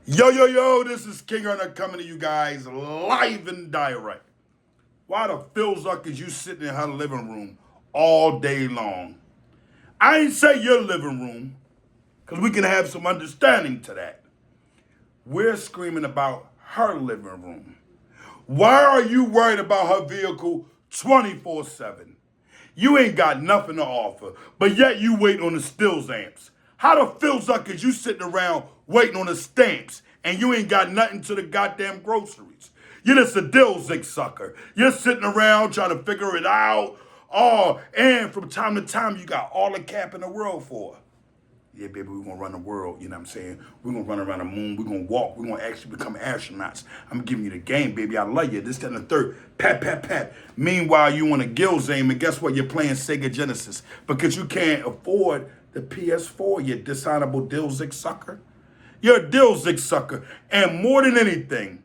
Yo, yo, yo, this is King Earner coming to you guys live and direct. Why the Philzuck is you sitting in her living room all day long? I ain't say your living room, because we can have some understanding to that. We're screaming about her living room. Why are you worried about her vehicle 24/7? You ain't got nothing to offer, but yet you waiting on the stills amps. How the Philzuck is you sitting around waiting on the stamps and you ain't got nothing to the goddamn groceries? You're just a Dilzik sucker. You're sitting around trying to figure it out. Oh, and from time to time you got all the cap in the world for her. Yeah, baby, we're gonna run the world, you know what I'm saying? We're gonna run around the moon, we're gonna walk, we're gonna actually become astronauts. I'm giving you the game, baby. I love you. This, that, and the third. Pat, pat, pat. Meanwhile, you want a Gills aim, and guess what? You're playing Sega Genesis because you can't afford the PS4, you dishonorable Dilzik sucker. You're a Dilzik sucker. And more than anything,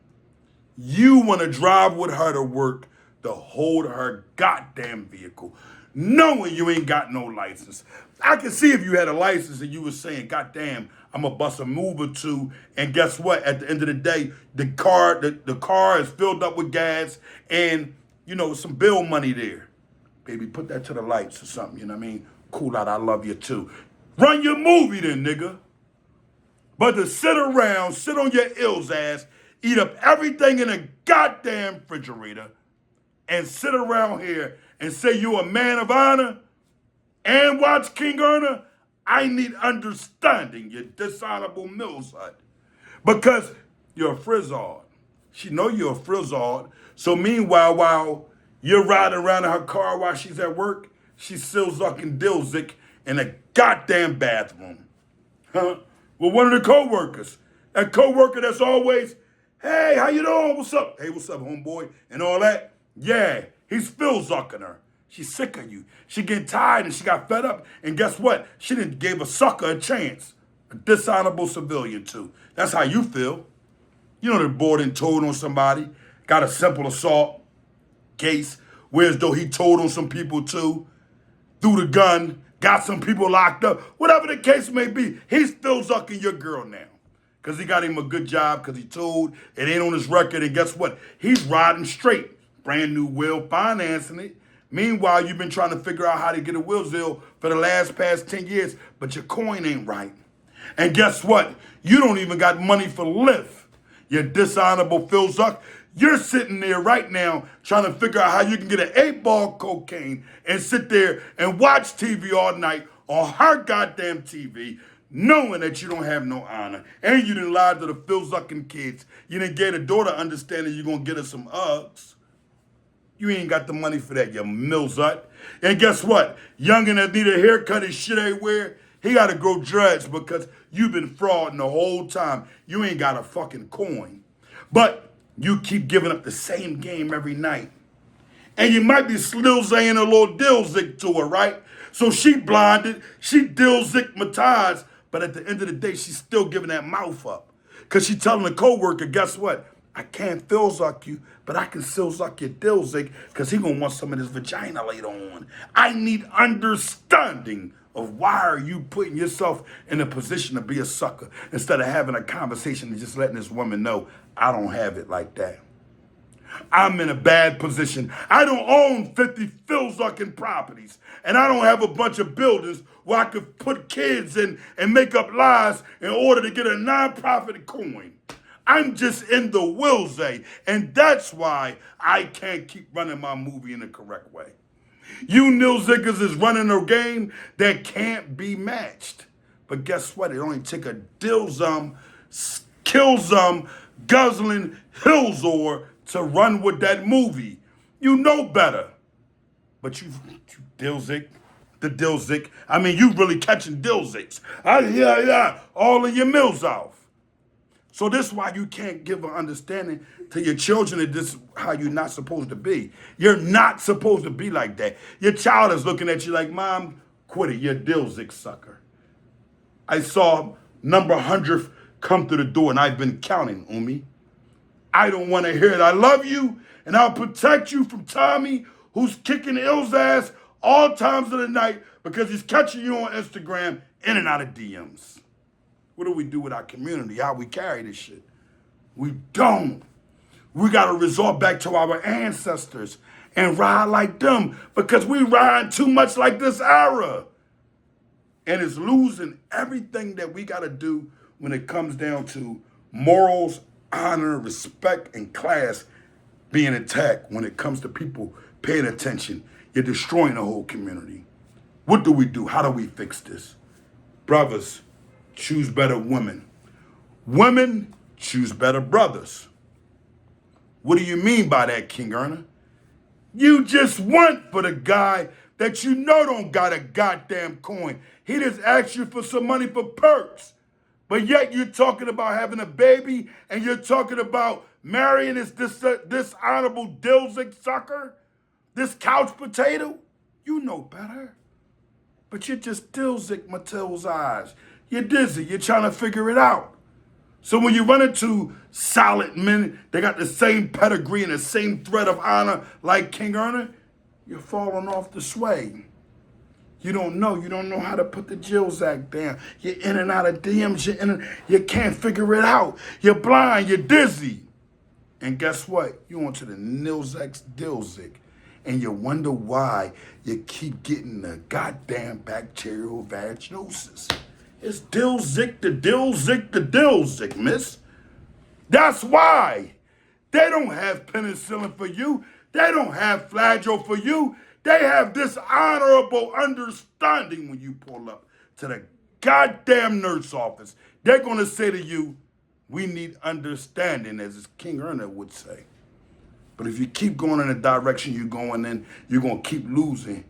you want to drive with her to work to hold her goddamn vehicle, knowing you ain't got no license. I can see if you had a license and you was saying, God damn, I'm gonna bust a move or two, and guess what? At the end of the day, the car is filled up with gas and some bill money there. Baby, put that to the lights or something, you know what I mean? Cool out, I love you too. Run your movie then, nigga. But to sit around, sit on your ills ass, eat up everything in a goddamn refrigerator, and sit around here and say you're a man of honor and watch King Earner, I need understanding, you dishonorable Mills Hut. Because you're a frizzard. She know you're a frizzard. So meanwhile, while you're riding around in her car while she's at work, she's still sucking Dilzik in a goddamn bathroom. Huh? With one of the co-workers. That co-worker that's always, hey, how you doing? What's up? Hey, what's up, homeboy? And all that. Yeah, he's Philzucking her. She's sick of you. She getting tired and she got fed up. And guess what? She didn't give a sucker a chance. A dishonorable civilian too. That's how you feel. You know they're bored and told on somebody. Got a simple assault case. Whereas though he told on some people too. Threw the gun. Got some people locked up. Whatever the case may be. He's still sucking your girl now. Because he got him a good job. Because he told. It ain't on his record. And guess what? He's riding straight. Brand new will. Financing it. Meanwhile, you've been trying to figure out how to get a will deal for the past 10 years, but your coin ain't right. And guess what? You don't even got money for Lyft. You dishonorable Phil Zuck. You're sitting there right now trying to figure out how you can get an 8-ball cocaine and sit there and watch TV all night on her goddamn TV, knowing that you don't have no honor. And you didn't lie to the Phil Zucking kids. You didn't get a daughter understanding you're going to get her some Uggs. You ain't got the money for that, you Millsut. And guess what? Youngin' that need a haircut and shit everywhere, he gotta grow dreads because you've been frauding the whole time. You ain't got a fucking coin. But you keep giving up the same game every night. And you might be still saying a little Dilzik to her, right? So she blinded, she Dilzik-matized, but at the end of the day, she's still giving that mouth up. Because she telling the coworker, guess what? I can't Philzuck you, but I can still suck your Dilzik because he gonna want some of this vagina later on. I need understanding of why are you putting yourself in a position to be a sucker instead of having a conversation and just letting this woman know I don't have it like that. I'm in a bad position. I don't own 50 Philzucking properties, and I don't have a bunch of buildings where I could put kids in and make up lies in order to get a nonprofit coin. I'm just in the Wilsey, and that's why I can't keep running my movie in the correct way. You Nilziggers is running a game that can't be matched. But guess what? It only took a Dilzum, Killzum, guzzling Hillzor to run with that movie. You know better. But you Dilzik, the Dilzik. I mean, you really catching Dilziks. Yeah, all of your mills off. So this is why you can't give an understanding to your children that this is how you're not supposed to be. You're not supposed to be like that. Your child is looking at you like, Mom, quit it. You're a Dilzik sucker. I saw number 100th come through the door, and I've been counting, Umi. I don't want to hear it. I love you, and I'll protect you from Tommy, who's kicking Ill's ass all times of the night because he's catching you on Instagram in and out of DMs. What do we do with our community? How we carry this shit? We don't. We got to resort back to our ancestors and ride like them because we ride too much like this era. And it's losing everything that we got to do when it comes down to morals, honor, respect, and class being attacked. When it comes to people paying attention, you're destroying the whole community. What do we do? How do we fix this? Brothers, choose better women. Women, choose better brothers. What do you mean by that, King Erna? You just want for the guy that you know don't got a goddamn coin. He just asked you for some money for perks. But yet you're talking about having a baby and you're talking about marrying this dishonorable Dilzik sucker, this couch potato. You know better. But you're just Dilzik Mattel's eyes. You're dizzy. You're trying to figure it out. So when you run into solid men, they got the same pedigree and the same thread of honor like King Erna, you're falling off the sway. You don't know how to put the Jill's act down. You're in and out of DMs, you can't figure it out. You're blind, you're dizzy. And guess what? You onto the Nilzex Dilzik. And you wonder why you keep getting the goddamn bacterial vaginosis. It's Dilzik the Dilzik the Dilzik, miss. That's why. They don't have penicillin for you. They don't have flagyl for you. They have dishonorable understanding when you pull up to the goddamn nurse office. They're going to say to you, we need understanding, as King Erna would say. But if you keep going in the direction you're going in, you're going to keep losing.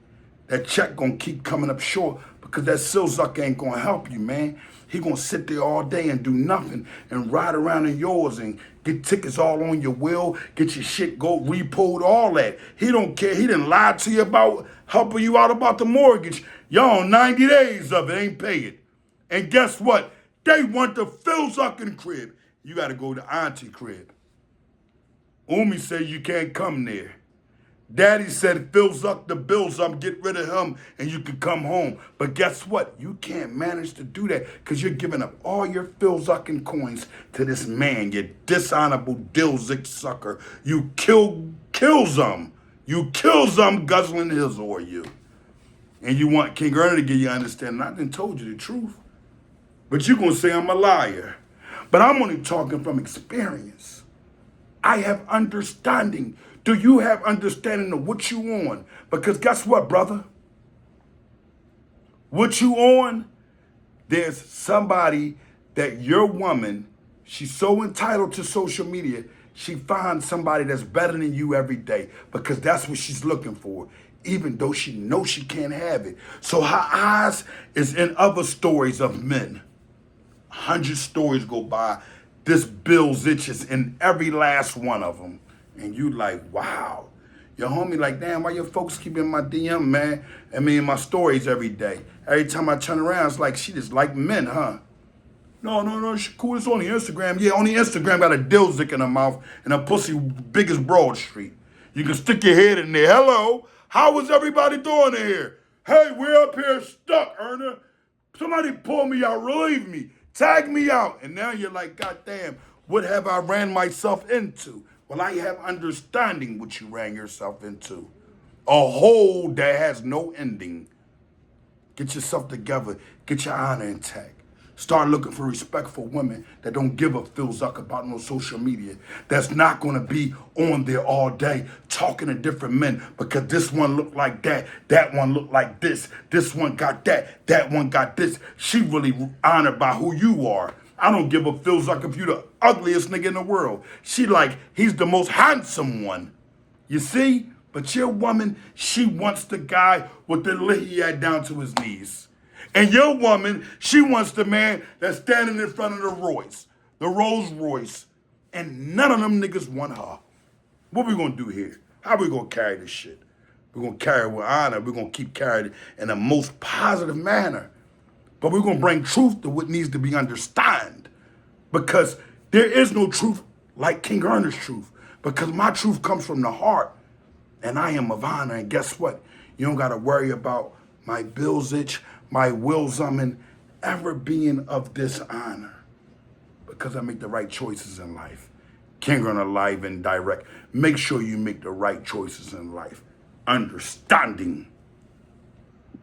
That check going to keep coming up short because that Silzuck ain't going to help you, man. He going to sit there all day and do nothing and ride around in yours and get tickets all on your will, get your shit go repoed, all that. He don't care. He didn't lie to you about helping you out about the mortgage. Y'all on 90 days of it, ain't pay it. And guess what? They want the Silzuck crib. You got to go to Auntie crib. Umi said you can't come there. Daddy said, fills up the bills up, get rid of him, and you can come home. But guess what? You can't manage to do that because you're giving up all your Philzuckin coins to this man, you dishonorable Dilzik sucker. You kills him. You kills him guzzling his or you. And you want King Erna to give you understanding. I done told you the truth. But you're going to say I'm a liar. But I'm only talking from experience. I have understanding. Do you have understanding of what you on? Because guess what, brother? What you on, there's somebody that your woman, she's so entitled to social media, she finds somebody that's better than you every day because that's what she's looking for, even though she knows she can't have it. So her eyes is in other stories of men. 100 stories go by. This Bill itches in every last one of them. And you like, wow. Your homie like, damn, why your folks keep in my DM, man? I mean, my stories every day. Every time I turn around, it's like, she just like men, huh? No, she cool. It's on the Instagram. Yeah, on the Instagram, got a Dilzik in her mouth and a pussy big as Broad Street. You can stick your head in there. Hello, how is everybody doing in here? Hey, we're up here stuck, Erna. Somebody pull me out, relieve me, tag me out. And now you're like, God damn, what have I ran myself into? Well, I have understanding what you ran yourself into. A hole that has no ending. Get yourself together. Get your honor intact. Start looking for respectful women that don't give a Philzuck about no social media. That's not going to be on there all day talking to different men because this one looked like that. That one looked like this. This one got that. That one got this. She really honored by who you are. I don't give a Philzuck if you the ugliest nigga in the world. She like, he's the most handsome one. You see? But your woman, she wants the guy with the lihiyat down to his knees. And your woman, she wants the man that's standing in front of the Rolls Royce. And none of them niggas want her. What we gonna do here? How we gonna carry this shit? We're gonna carry it with honor. We're gonna keep carrying it in the most positive manner. But we're going to bring truth to what needs to be understood. Because there is no truth like King Erna's truth. Because my truth comes from the heart. And I am of honor. And guess what? You don't got to worry about my Bill's itch, my Will Zummin, ever being of dishonor because I make the right choices in life. King on a live and direct. Make sure you make the right choices in life. Understanding